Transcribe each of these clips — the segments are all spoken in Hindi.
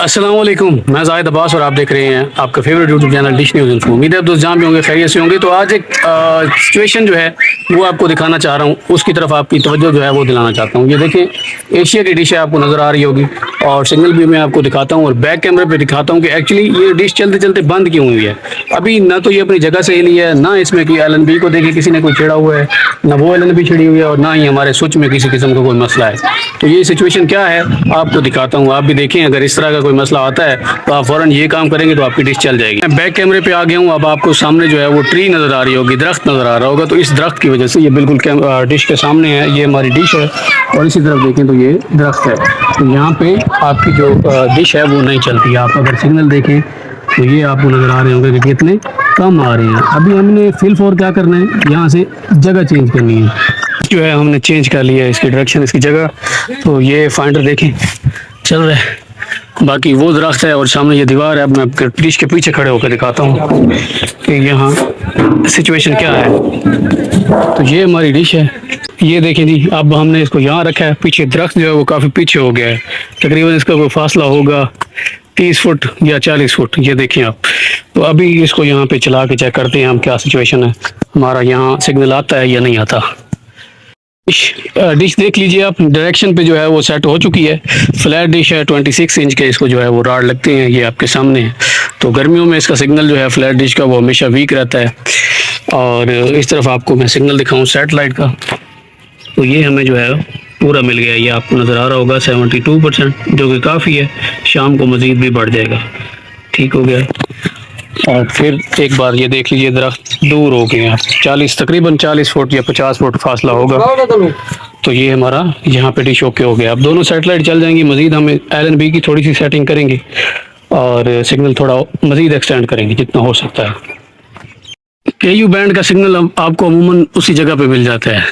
अस्सलाम वालेकुम, मैं जाहिद अब्बास और आप देख रहे हैं आपका favourite YouTube channel dish news info. उम्मीद है आप दोस्त जहाँ भी होंगे खैरियत से होंगे। तो आज एक सिचुएशन जो है वो आपको दिखाना चाह रहा हूँ, उसकी तरफ आपकी तवज्जो जो है वो दिलाना चाहता हूँ। ये देखें, एशिया की डिश है, आपको नज़र आ रही होगी और सिग्नल व्यू में आपको दिखाता हूँ और बैक कैमरे पे दिखाता हूँ कि एक्चुअली ये डिश चलते चलते बंद क्यों हुई है। अभी ना तो ये अपनी जगह से हिली है, ना इसमें कि LNB को देखे किसी ने कोई छेड़ा हुआ है, ना वो LNB छिड़ी हुई है और ना ही हमारे स्विच में किसी किस्म का कोई मसला है। तो ये सिचुएशन क्या है आपको दिखाता हूँ, आप भी देखें। अगर इस तरह का कोई मसला आता है तो आप फौरन ये काम करेंगे तो आपकी डिश चल जाएगी। मैं बैक कैमरे पे आ गया हूँ। अब आपको सामने जो है वो ट्री नज़र आ रही होगी, दरख्त नज़र आ रहा होगा। तो इस दरख्त की वजह से ये बिल्कुल डिश के सामने है, ये हमारी डिश है और इसी तरफ देखें तो ये दरख्त है। तो यहाँ पे आपकी जो डिश है वो नहीं चलती। आप अगर सिग्नल देखें तो ये आपको नज़र आ रहे होंगे कि कितने कम आ रहे हैं। अभी हमने फिल फॉर क्या करना है, यहाँ से जगह चेंज करनी है। जो है हमने चेंज कर लिया है इसकी डायरेक्शन, इसकी जगह। तो ये फाइंडर देखें चल रहा है, बाकी वो दरख्त है और सामने ये दीवार है। अब मैं डिश के पीछे खड़े होकर दिखाता हूँ कि यहाँ सिचुएशन क्या है। तो ये हमारी डिश है, ये देखें जी। अब हमने इसको यहाँ रखा है, पीछे दरख्त जो है वो काफ़ी पीछे हो गया है, तकरीबन इसका कोई फासला होगा 30 फुट या 40 फुट, ये देखें आप। तो अभी इसको यहाँ पे चला के चेक करते हैं हम क्या सिचुएशन है, हमारा यहाँ सिग्नल आता है या नहीं आता। डिश देख लीजिए आप, डायरेक्शन पे जो है वो सेट हो चुकी है। फ्लैट डिश है, 26 इंच के इसको जो है वो राड लगते हैं, ये आपके सामने है। तो गर्मियों में इसका सिग्नल जो है फ्लैट डिश का वो हमेशा वीक रहता है। और इस तरफ आपको मैं सिग्नल दिखाऊं सैटेलाइट का, तो ये हमें जो है पूरा मिल गया। ये आपको नज़र आ रहा होगा 72%, जो कि काफ़ी है। शाम को मज़ीद भी बढ़ जाएगा, ठीक हो गया। और फिर एक बार ये देख लीजिए, दरख्त दूर हो गए हैं, 40 तकरीबन 40 फुट या 50 फुट फासला होगा। तो ये हमारा यहाँ पे डिश ओके हो गया। अब दोनों सैटेलाइट चल जाएंगी। मज़ीद हम LNB की थोड़ी सी सेटिंग करेंगे और सिग्नल थोड़ा मज़ीद एक्सटेंड करेंगे जितना हो सकता है। KU बैंड का सिग्नल आपको अमूमन उसी जगह पे मिल जाता है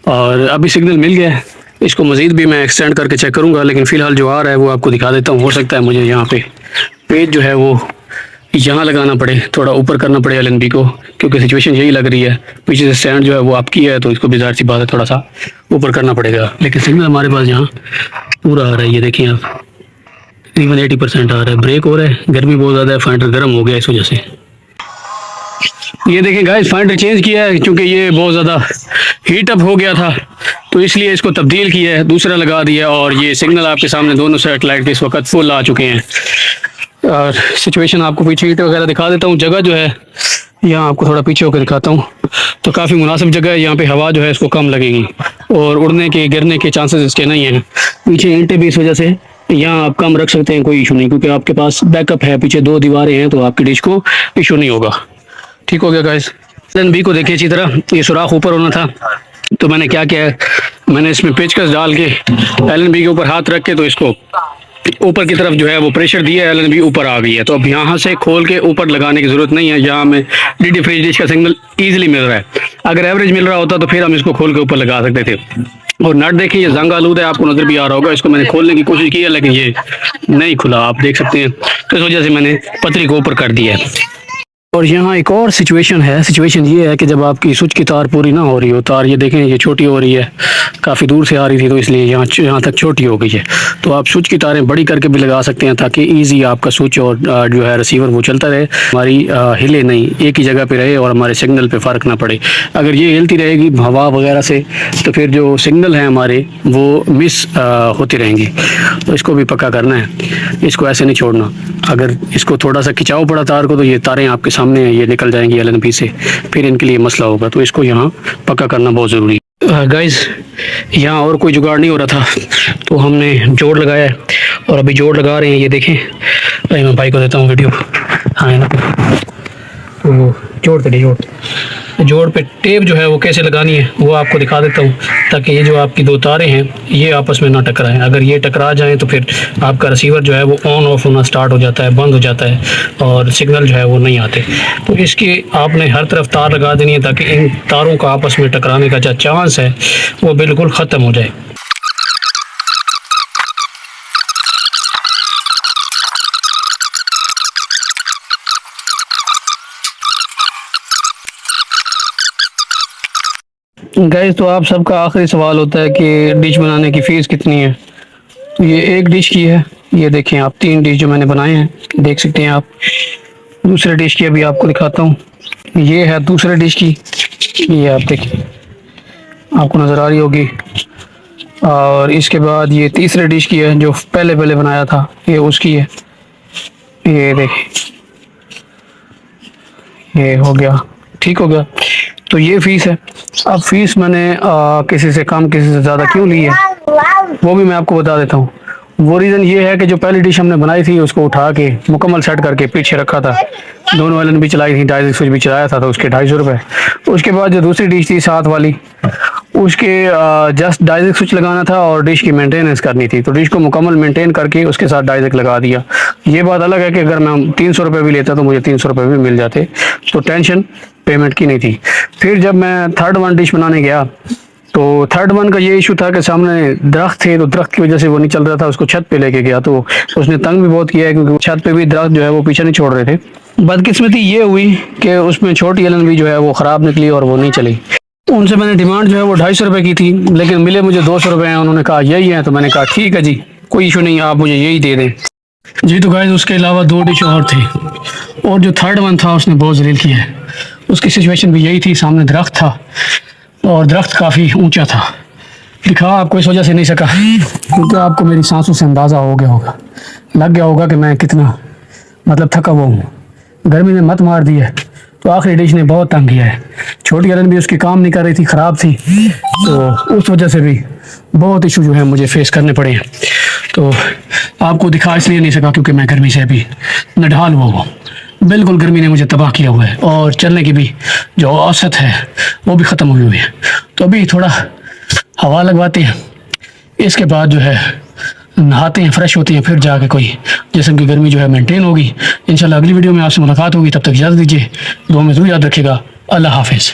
और अभी सिग्नल मिल गया है। इसको मज़ीद भी मैं एक्सटेंड करके चेक करूँगा, लेकिन फ़िलहाल जो आ रहा है वो आपको दिखा देता हूँ। हो सकता है मुझे यहाँ पे पेज जो है वो यहाँ लगाना पड़े, थोड़ा ऊपर करना पड़े LNB को, क्योंकि सिचुएशन यही लग रही है। पीछे से स्टैंड जो है वो आपकी है, तो इसको भी ज़ाहिर सी बात है थोड़ा सा ऊपर करना पड़ेगा। लेकिन सिग्नल हमारे पास यहाँ पूरा आ रहा है, ये देखिए आप, तकरीबन 80% आ रहा है। ब्रेक हो रहा है, गर्मी बहुत ज़्यादा है, फाइंडर गर्म हो गया इस वजह से। ये देखें गाइस, फाइंडर चेंज किया है क्योंकि ये बहुत ज़्यादा हीट अप हो गया था, तो इसलिए इसको तब्दील किया है, दूसरा लगा दिया। और ये सिग्नल आपके सामने दोनों सैटेलाइट के इस वक्त फुल आ चुके हैं। और सिचुएशन आपको पीछे हीट वगैरह दिखा देता हूँ। जगह जो है यहाँ आपको थोड़ा पीछे होकर दिखाता हूँ, तो काफ़ी मुनासिब जगह है। यहाँ पे हवा जो है इसको कम लगेगी और उड़ने के गिरने के चांसेस इसके नहीं हैं। पीछे ईंटें भी इस वजह से यहाँ आप कम रख सकते हैं, कोई इशू नहीं, क्योंकि आपके पास बैकअप है, पीछे 2 दीवारें हैं, तो आपकी डिश को इशू नहीं होगा। ठीक हो गया गाइस। LNB को देखिए अच्छी तरह, ये सुराख ऊपर होना था, तो मैंने क्या किया है, मैंने इसमें पेचकस डाल के LNB के ऊपर हाथ रख के तो इसको ऊपर की तरफ जो है वो प्रेशर दिया, LNB ऊपर आ गई है। तो अब यहाँ से खोल के ऊपर लगाने की ज़रूरत नहीं है। यहाँ हमें DD फ्रिज डिश का सिग्नल ईजिली मिल रहा है। अगर एवरेज मिल रहा होता तो फिर हम इसको खोल के ऊपर लगा सकते थे। और नट देखिए, ये जंग आलूद है, आपको नज़र भी आ रहा होगा। इसको मैंने खोलने की कोशिश की है लेकिन ये नहीं खुला, आप देख सकते हैं। तो इस वजह से मैंने पतरी को ऊपर कर दिया है। और यहाँ एक और सिचुएशन है। सिचुएशन ये है कि जब आपकी स्विच की तार पूरी ना हो रही हो, तार ये देखें ये छोटी हो रही है, काफ़ी दूर से आ रही थी, तो इसलिए यहाँ तक छोटी हो गई है। तो आप स्विच की तारें बड़ी करके भी लगा सकते हैं, ताकि इजी आपका स्विच और जो है रिसीवर वो चलता रहे, हमारी हिले नहीं, एक ही जगह पे रहे और हमारे सिग्नल पे फ़र्क ना पड़े। अगर ये हिलती रहेगी हवा वगैरह से, तो फिर जो सिग्नल हैं हमारे वो मिस होती रहेंगी। तो इसको भी पक्का करना है, इसको ऐसे नहीं छोड़ना। अगर इसको थोड़ा सा खिंचाव पड़ा तार को, तो ये तारें आपके सामने हैं, ये निकल जाएंगी LNB से, फिर इनके लिए मसला होगा। तो इसको यहाँ पक्का करना बहुत ज़रूरी है। गाइस, यहाँ और कोई जुगाड़ नहीं हो रहा था, तो हमने जोड़ लगाया है और अभी जोड़ लगा रहे हैं। ये देखें, मैं भाई को देता हूँ वीडियो। हाँ है ना, तो जोड़ पे टेप जो है वो कैसे लगानी है वो आपको दिखा देता हूँ, ताकि ये जो आपकी 2 तारें हैं ये आपस में ना टकराएं। अगर ये टकरा जाएं तो फिर आपका रिसीवर जो है वो ऑन ऑफ होना स्टार्ट हो जाता है, बंद हो जाता है और सिग्नल जो है वो नहीं आते। तो इसकी आपने हर तरफ तार लगा देनी है, ताकि इन तारों का आपस में टकराने का जो चांस है वो बिल्कुल ख़त्म हो जाए। गाइस, तो आप सबका आखिरी सवाल होता है कि डिश बनाने की फ़ीस कितनी है। तो ये एक डिश की है ये देखें आप 3 डिश जो मैंने बनाए हैं, देख सकते हैं आप। दूसरे डिश की अभी आपको दिखाता हूँ। ये है दूसरे डिश की, ये आप देखिए, आपको नज़र आ रही होगी। और इसके बाद ये तीसरे डिश की है जो पहले पहले बनाया था, ये उसकी है। ये देखिए, ये हो गया, ठीक हो गया। तो ये फ़ीस है। अब फ़ीस मैंने किसी से कम किसी से ज़्यादा क्यों ली है वो भी मैं आपको बता देता हूँ। वो रीज़न ये है कि जो पहली डिश हमने बनाई थी उसको उठा के मुकम्मल सेट करके पीछे रखा था, दोनों वालन भी चलाई थी, 250 स्विच भी चलाया था, तो उसके 250 रुपये। उसके बाद जो दूसरी डिश थी साथ वाली, उसके जस्ट 250 स्विच लगाना था और डिश की मेंटेनेंस करनी थी, तो डिश को मुकम्मल मेंटेन करके उसके साथ 250 लगा दिया। ये बात अलग है कि अगर मैं 300 रुपये भी लेता तो मुझे 300 रुपये भी मिल जाते, तो टेंशन पेमेंट की नहीं थी। फिर जब मैं थर्ड वन डिश बनाने गया तो थर्ड वन का ये इशू था कि सामने दरख्त थे, तो दरख्त की वजह से वो नहीं चल रहा था। उसको छत पे लेके गया तो उसने तंग भी बहुत किया है, क्योंकि छत पे भी दरख्त जो है वो पीछे नहीं छोड़ रहे थे। बदकिस्मती ये हुई कि उसमें छोटी एलन भी जो है वो ख़राब निकली और वो नहीं चली। उनसे मैंने डिमांड जो है वो 250 रुपये की थी, लेकिन मिले मुझे 200 रुपये हैं। उन्होंने कहा यही है, तो मैंने कहा ठीक है जी, कोई इशू नहीं, आप मुझे यही दे दें जी। तो गाइस उसके अलावा 2 डिश और थे, और जो थर्ड वन था उसने बहुत जलील किया है। उसकी सिचुएशन भी यही थी, सामने दरख्त था और दरख्त काफ़ी ऊंचा था। दिखा आपको इस वजह से नहीं सका क्योंकि आपको मेरी सांसों से अंदाज़ा हो गया होगा, लग गया होगा कि मैं कितना मतलब थका हुआ हूँ। गर्मी ने मत मार दी है, तो आखिरी डिश ने बहुत तंग किया है। छोटी एलन भी उसकी काम नहीं कर रही थी, ख़राब थी, तो उस वजह से भी बहुत इशू जो है मुझे फेस करने पड़े हैं। तो आपको दिखा इसलिए नहीं सका क्योंकि मैं गर्मी से अभी नढाल हुआ हूँ, बिल्कुल गर्मी ने मुझे तबाह किया हुआ है, और चलने की भी जो औसत है वो भी ख़त्म हुई हुई है। तो अभी थोड़ा हवा लगवाते हैं, इसके बाद जो है नहाते हैं, फ्रेश होते हैं, फिर जाके कोई जिस्म की गर्मी जो है मेंटेन होगी। इंशाल्लाह अगली वीडियो में आपसे मुलाकात होगी, तब तक इजाज़त दीजिए। दुआ में ज़रूर याद रखिएगा। अल्लाह हाफिज़।